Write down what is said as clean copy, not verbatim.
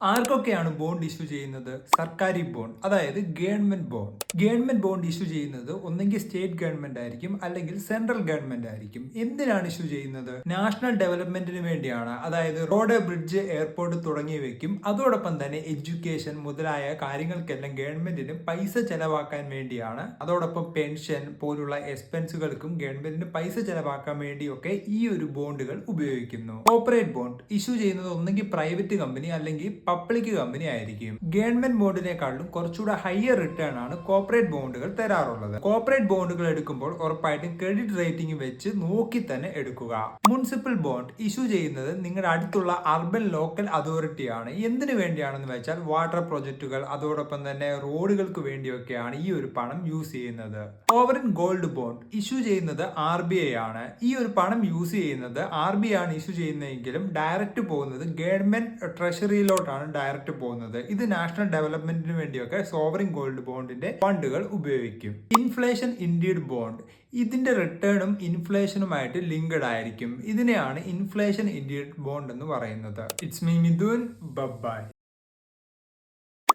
ആർക്കൊക്കെയാണ് bond issue ചെയ്യുന്നത്? സർക്കാരി bond, അതായത് government bond. Government bond issue ചെയ്യുന്നത് ഒന്നെങ്കിൽ സ്റ്റേറ്റ് ഗവൺമെന്റ് ആയിരിക്കും, അല്ലെങ്കിൽ സെൻട്രൽ ഗവൺമെന്റ് ആയിരിക്കും. എന്തിനാണ് ഇഷ്യൂ ചെയ്യുന്നത്? നാഷണൽ ഡെവലപ്മെന്റിന് വേണ്ടിയാണ്. അതായത് റോഡ്, ബ്രിഡ്ജ്, എയർപോർട്ട് തുടങ്ങിയവയ്ക്കും അതോടൊപ്പം തന്നെ എഡ്യൂക്കേഷൻ മുതലായ കാര്യങ്ങൾക്കെല്ലാം ഗവൺമെന്റിന് പൈസ ചെലവാക്കാൻ വേണ്ടിയാണ്. അതോടൊപ്പം പെൻഷൻ പോലുള്ള എക്സ്പെൻസുകൾക്കും ഗവൺമെന്റിന് പൈസ ചെലവാക്കാൻ വേണ്ടിയൊക്കെ ഈ ഒരു ബോണ്ടുകൾ ഉപയോഗിക്കുന്നു. കോർപ്പറേറ്റ് ബോണ്ട് ഇഷ്യൂ ചെയ്യുന്നത് ഒന്നെങ്കിൽ പ്രൈവറ്റ് കമ്പനി അല്ലെങ്കിൽ പബ്ലിക് കമ്പനി ആയിരിക്കും. ഗവൺമെന്റ് ബോണ്ടിനെക്കാളും കുറച്ചുകൂടെ ഹയർ റിട്ടേൺ ആണ് കോർപ്പറേറ്റ് ബോണ്ടുകൾ തരാറുള്ളത്. കോർപ്പറേറ്റ് ബോണ്ടുകൾ എടുക്കുമ്പോൾ ഉറപ്പായിട്ടും ക്രെഡിറ്റ് റേറ്റിംഗ് വെച്ച് നോക്കി തന്നെ എടുക്കുക. മുനിസിപ്പൽ ബോണ്ട് ഇഷ്യൂ ചെയ്യുന്നത് നിങ്ങളുടെ അടുത്തുള്ള അർബൻ ലോക്കൽ അതോറിറ്റിയാണ്. എന്തിനു വേണ്ടിയാണെന്ന് വെച്ചാൽ വാട്ടർ പ്രൊജക്ടുകൾ, അതോടൊപ്പം തന്നെ റോഡുകൾക്ക് വേണ്ടിയൊക്കെയാണ് ഈ ഒരു പണം യൂസ് ചെയ്യുന്നത്. സോവറിൻ ഗോൾഡ് ബോണ്ട് ഇഷ്യൂ ചെയ്യുന്നത് RBI ആണ്. ഈ ഒരു പണം യൂസ് ചെയ്യുന്നത് RBI ആണ് ഇഷ്യൂ ചെയ്യുന്നതെങ്കിലും ഡയറക്റ്റ് പോകുന്നത് ഗവൺമെന്റ് ട്രഷറിയിലോട്ടാണ് ഡയറക്റ്റ് പോകുന്നത്. ഇത് നാഷണൽ ഡെവലപ്മെന്റിന് വേണ്ടിയൊക്കെ സോവറിൻ ഗോൾഡ് ബോണ്ടിന്റെ ഫണ്ടുകൾ ഉപയോഗിക്കും. ഇൻഫ്ലേഷൻ ഇൻഡീഡ് ബോണ്ട്, ഇതിന്റെ റിട്ടേണും ഇൻഫ്ലേഷനുമായിട്ട് ലിങ്ക്ഡ് ആയിരിക്കും. ഇതിനെയാണ് ഇൻഫ്ലേഷൻ ഇൻഡീഡ് ബോണ്ട് എന്ന് പറയുന്നത്. It's me Mithun. ബൈ.